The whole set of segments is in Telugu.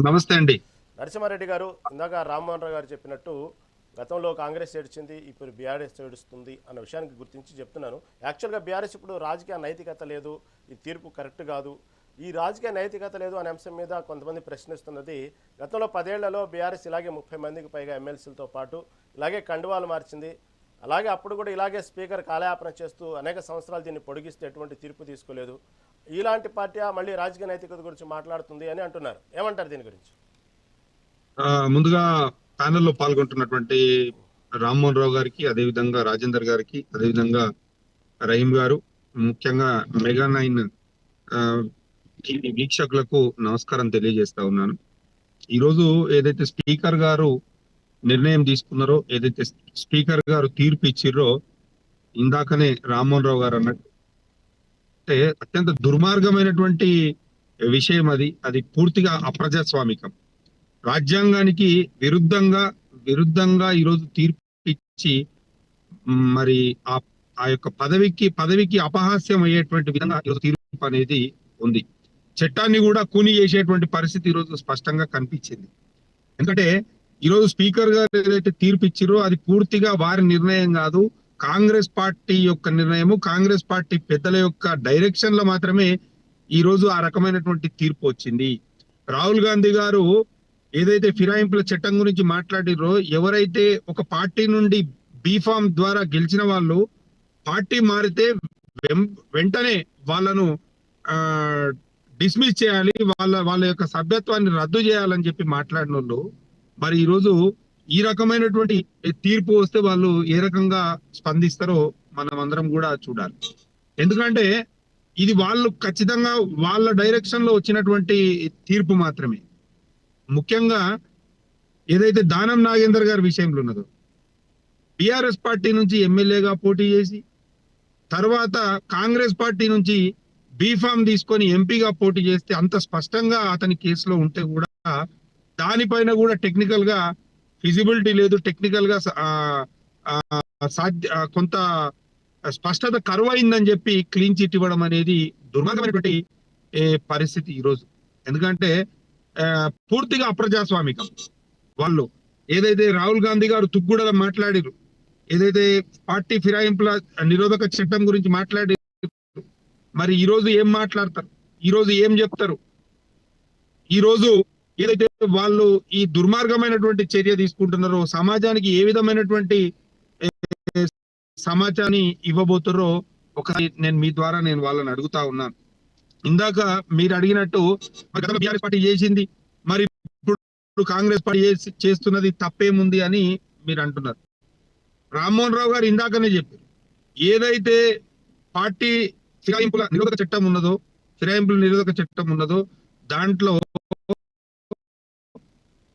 నమస్తే అండి. నరసింహారెడ్డి గారు, ఇందాక రామ్మోహన్ రావు గారు చెప్పినట్టు గతంలో కాంగ్రెస్ ఏడ్చింది, ఇప్పుడు బీఆర్ఎస్ ఏడుస్తుంది అన్న విషయానికి గుర్తించి చెప్తున్నాను. యాక్చువల్గా బీఆర్ఎస్ ఇప్పుడు రాజకీయ నైతికత లేదు, ఈ తీర్పు కరెక్ట్ కాదు, ఈ రాజకీయ నైతికత లేదు అనే అంశం మీద కొంతమంది ప్రశ్నిస్తున్నది. గతంలో 10 ఏళ్లలో బీఆర్ఎస్ ఇలాగే 30 మందికి పైగా ఎమ్మెల్సీలతో పాటు ఇలాగే కండువాలు మార్చింది. అలాగే అప్పుడు కూడా ఇలాగే స్పీకర్ కాలయాపన చేస్తూ అనేక సంవత్సరాలు దీన్ని పొడిగిస్తే ఎటువంటి తీర్పు తీసుకోలేదు. ఇలాంటి పార్టీ మళ్ళీ రాజకీయ నైతికత గురించి మాట్లాడుతుంది అని అంటున్నారు. ఏమంటారు దీని గురించి? ముందుగా ప్యానెల్లో పాల్గొంటున్నటువంటి రామ్మోహన్ రావు గారికి, అదేవిధంగా రాజేందర్ గారికి, అదేవిధంగా రహీం గారు, ముఖ్యంగా మెగా 9 టీవీ వీక్షకులకు నమస్కారం తెలియజేస్తా ఉన్నాను. ఈరోజు ఏదైతే స్పీకర్ గారు నిర్ణయం తీసుకున్నారో, ఏదైతే స్పీకర్ గారు తీర్పు ఇచ్చిర్రో, ఇందాకనే రామ్మోహన్ రావు గారు అన్నట్టు అత్యంత దుర్మార్గమైనటువంటి విషయం అది. అది పూర్తిగా అప్రజాస్వామికం. రాజ్యాంగానికి విరుద్ధంగా ఈరోజు తీర్పు ఇచ్చి మరి ఆ ఆ యొక్క పదవికి అపహాస్యం అయ్యేటువంటి విధంగా ఈరోజు తీర్పు అనేది ఉంది. చట్టాన్ని కూడా కూని చేసేటువంటి పరిస్థితి ఈరోజు స్పష్టంగా కనిపించింది. ఎందుకంటే ఈరోజు స్పీకర్ గారు ఏదైతే తీర్పు ఇచ్చిరో అది పూర్తిగా వారి నిర్ణయం కాదు, కాంగ్రెస్ పార్టీ యొక్క నిర్ణయము, కాంగ్రెస్ పార్టీ పెద్దల యొక్క డైరెక్షన్ లో మాత్రమే ఈ రోజు ఆ రకమైనటువంటి తీర్పు వచ్చింది. రాహుల్ గాంధీ గారు ఏదైతే ఫిరాయింపుల చట్టం గురించి మాట్లాడిరో, ఎవరైతే ఒక పార్టీ నుండి బీఫామ్ ద్వారా గెలిచిన వాళ్ళు పార్టీ మారితే వెంటనే వాళ్ళను ఆ డిస్మిస్ చేయాలి, వాళ్ళ యొక్క సభ్యత్వాన్ని రద్దు చేయాలని చెప్పి మాట్లాడిన వాళ్ళు మరి ఈ రోజు ఈ రకమైనటువంటి తీర్పు వస్తే వాళ్ళు ఏ రకంగా స్పందిస్తారో మనం అందరం కూడా చూడాలి. ఎందుకంటే ఇది వాళ్ళు ఖచ్చితంగా వాళ్ళ డైరెక్షన్ లో వచ్చినటువంటి తీర్పు మాత్రమే. ముఖ్యంగా ఏదైతే దానం నాగేందర్ గారి విషయంలో ఉన్నదో, బిఆర్ఎస్ పార్టీ నుంచి ఎమ్మెల్యేగా పోటీ చేసి తర్వాత కాంగ్రెస్ పార్టీ నుంచి బీఫామ్ తీసుకొని ఎంపీగా పోటీ చేస్తే అంత స్పష్టంగా అతని కేసులో ఉంటే కూడా దానిపైన కూడా టెక్నికల్ గా ఫిజిబిలిటీ లేదు, టెక్నికల్ గా కొంత స్పష్టత కరువైందని చెప్పి క్లీన్ చిట్ ఇవ్వడం అనేది దుర్మార్గమైనటువంటి పరిస్థితి ఈరోజు. ఎందుకంటే పూర్తిగా అప్రజాస్వామికం. వాళ్ళు ఏదైతే రాహుల్ గాంధీ గారు తుగ్గుడలో మాట్లాడిరు, ఏదైతే పార్టీ ఫిరాయింపుల నిరోధక చట్టం గురించి మాట్లాడి, మరి ఈ రోజు ఏం మాట్లాడతారు, ఈ రోజు ఏం చెప్తారు? ఈ రోజు ఏదైతే వాళ్ళు ఈ దుర్మార్గమైనటువంటి చర్య తీసుకుంటున్నారో, సమాజానికి ఏ విధమైనటువంటి సమాచారాన్ని ఇవ్వబోతారో ఒకసారి మీ ద్వారా నేను వాళ్ళని అడుగుతా ఉన్నాను. ఇందాక మీరు అడిగినట్టు బీఆర్ఎస్ పార్టీ చేసింది, మరి ఇప్పుడు కాంగ్రెస్ పార్టీ చేస్తున్నది తప్పేముంది అని మీరు అంటున్నారు. రామ్మోహన్ రావు గారు ఇందాకనే చెప్పారు, ఏదైతే పార్టీ ఫిరాయింపుల నిరోధక చట్టం ఉన్నదో దాంట్లో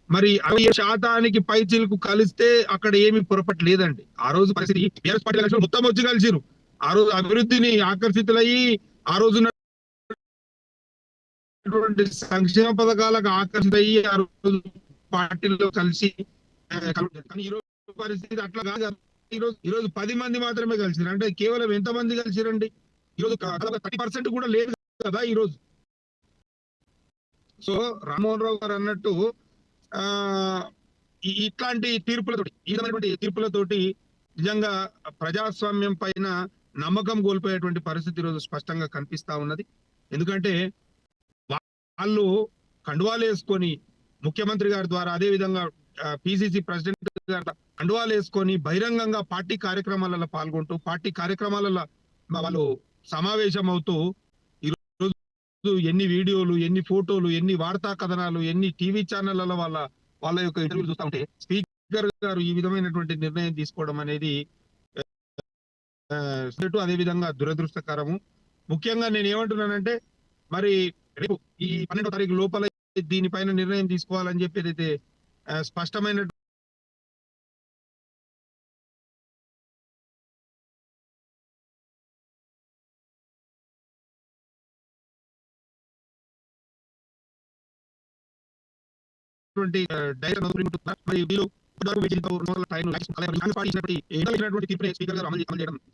మరి 60% పైచీలకు కలిస్తే అక్కడ ఏమి పొరపాటు లేదండి. ఆ రోజు పరిస్థితి బీఆర్ఎస్ పార్టీ మొత్తం వచ్చి కలిసిరు. ఆ రోజు అభివృద్ధిని ఆకర్షితులయ్యి, ఆ రోజు సంక్షేమ పథకాలకు ఆకర్షితయ్యి ఆ రోజు పార్టీలో కలిసి, కానీ ఈరోజు పరిస్థితి అట్లా కాదు. ఈరోజు 10 మంది మాత్రమే కలిసిరు. అంటే కేవలం ఎంత మంది కలిసిరండి? ఈరోజు 30% కూడా లేదు కదా ఈరోజు. సో రామ్మోహన్ రావు గారు అన్నట్టు ఇట్లాంటి తీర్పులతోటి, ఈ విధమైనటువంటి తీర్పులతోటి నిజంగా ప్రజాస్వామ్యం పైన నమ్మకం కోల్పోయేటువంటి పరిస్థితి ఈరోజు స్పష్టంగా కనిపిస్తా ఉన్నది. ఎందుకంటే వాళ్ళు కండువాలు వేసుకొని ముఖ్యమంత్రి గారి ద్వారా, అదే విధంగా పిసిసి ప్రెసిడెంట్ గారు కండువాలు వేసుకొని బహిరంగంగా పార్టీ కార్యక్రమాలలో పాల్గొంటూ, పార్టీ కార్యక్రమాలలో వాళ్ళు సమావేశం అవుతూ ఈరోజు ఎన్ని వీడియోలు, ఎన్ని ఫోటోలు, ఎన్ని వార్తా కథనాలు, ఎన్ని టీవీ ఛానళ్లలో వాళ్ళ యొక్క ఇంటర్వ్యూలు చూస్తూ ఉంటే స్పీకర్ గారు ఈ విధమైనటువంటి నిర్ణయం తీసుకోవడం అనేది అదే విధంగా దురదృష్టకరము. ముఖ్యంగా నేను ఏమంటున్నానంటే, మరి రేపు ఈ 12వ తారీఖు లోపల దీనిపైన నిర్ణయం తీసుకోవాలని చెప్పి ఏదైతే స్పష్టమైన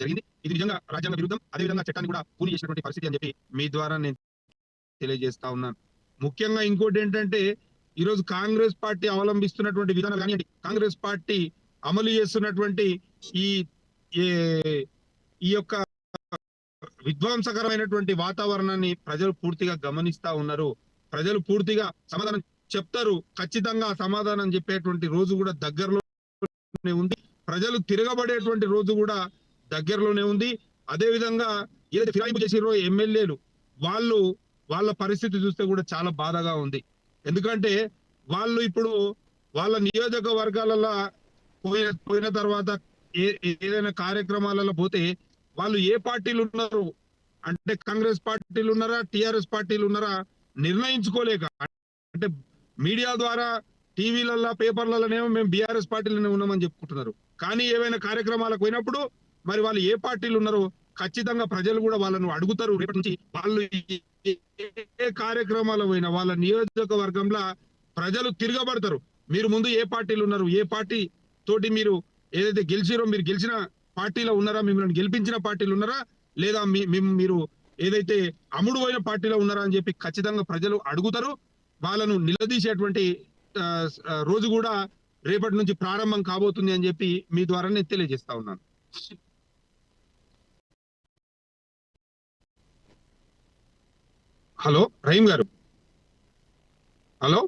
జరిగింది. ఇది నిజంగా రాజ్యాంగ విరుద్ధం, అదేవిధంగా చట్టాన్ని కూడా కూని చేసినటువంటి పరిస్థితి అని చెప్పి మీ ద్వారా నేను తెలియజేస్తా ఉన్నాను. ముఖ్యంగా ఇంకోటి ఏంటంటే, ఈరోజు కాంగ్రెస్ పార్టీ అవలంబిస్తున్నటువంటి విధానం కానివ్వండి, కాంగ్రెస్ పార్టీ అమలు చేస్తున్నటువంటి ఈ ఈ యొక్క విధ్వంసకరమైనటువంటి వాతావరణాన్ని ప్రజలు పూర్తిగా గమనిస్తా ఉన్నారు. ప్రజలు పూర్తిగా సమాధానం చెప్తారు. ఖచ్చితంగా సమాధానం చెప్పేటువంటి రోజు కూడా దగ్గరలోనే ఉంది. ప్రజలు తిరగబడేటువంటి రోజు కూడా దగ్గరలోనే ఉంది. అదే విధంగా ఏదైతే ఫిరాయింపు చేసిరో ఎమ్మెల్యేలు వాళ్ళ పరిస్థితి చూస్తే కూడా చాలా బాధగా ఉంది. ఎందుకంటే వాళ్ళు ఇప్పుడు వాళ్ళ నియోజకవర్గాలలో పోయిన తర్వాత ఏదైనా కార్యక్రమాలలో పోతే వాళ్ళు ఏ పార్టీలు ఉన్నారు అంటే కాంగ్రెస్ పార్టీలు ఉన్నారా, టిఆర్ఎస్ పార్టీలు ఉన్నారా నిర్ణయించుకోలేక, అంటే మీడియా ద్వారా టీవీలలో పేపర్లలోనేమో మేము బీఆర్ఎస్ పార్టీలోనే ఉన్నామని చెప్పుకుంటున్నారు. కానీ ఏవైనా కార్యక్రమాలకు పోయినప్పుడు మరి వాళ్ళు ఏ పార్టీలు ఉన్నారో ఖచ్చితంగా ప్రజలు కూడా వాళ్ళను అడుగుతారు. రేపటి నుంచి వాళ్ళు ఏ కార్యక్రమాలు పోయినా వాళ్ళ నియోజకవర్గంలో ప్రజలు తిరగబడతారు. మీరు ముందు ఏ పార్టీలు ఉన్నారు, ఏ పార్టీ తోటి మీరు ఏదైతే గెలిచిరో మీరు గెలిచిన పార్టీలో ఉన్నారా, మిమ్మల్ని గెలిపించిన పార్టీలు ఉన్నారా, లేదా మీరు ఏదైతే అమ్ముడు పోయిన పార్టీలో ఉన్నారా అని చెప్పి ఖచ్చితంగా ప్రజలు అడుగుతారు. వాళ్ళను నిలదీసేటువంటి రోజు కూడా రేపటి నుంచి ప్రారంభం కాబోతుంది అని చెప్పి మీ ద్వారా నేను తెలియజేస్తా ఉన్నాను. హలో రహీం గారు, హలో.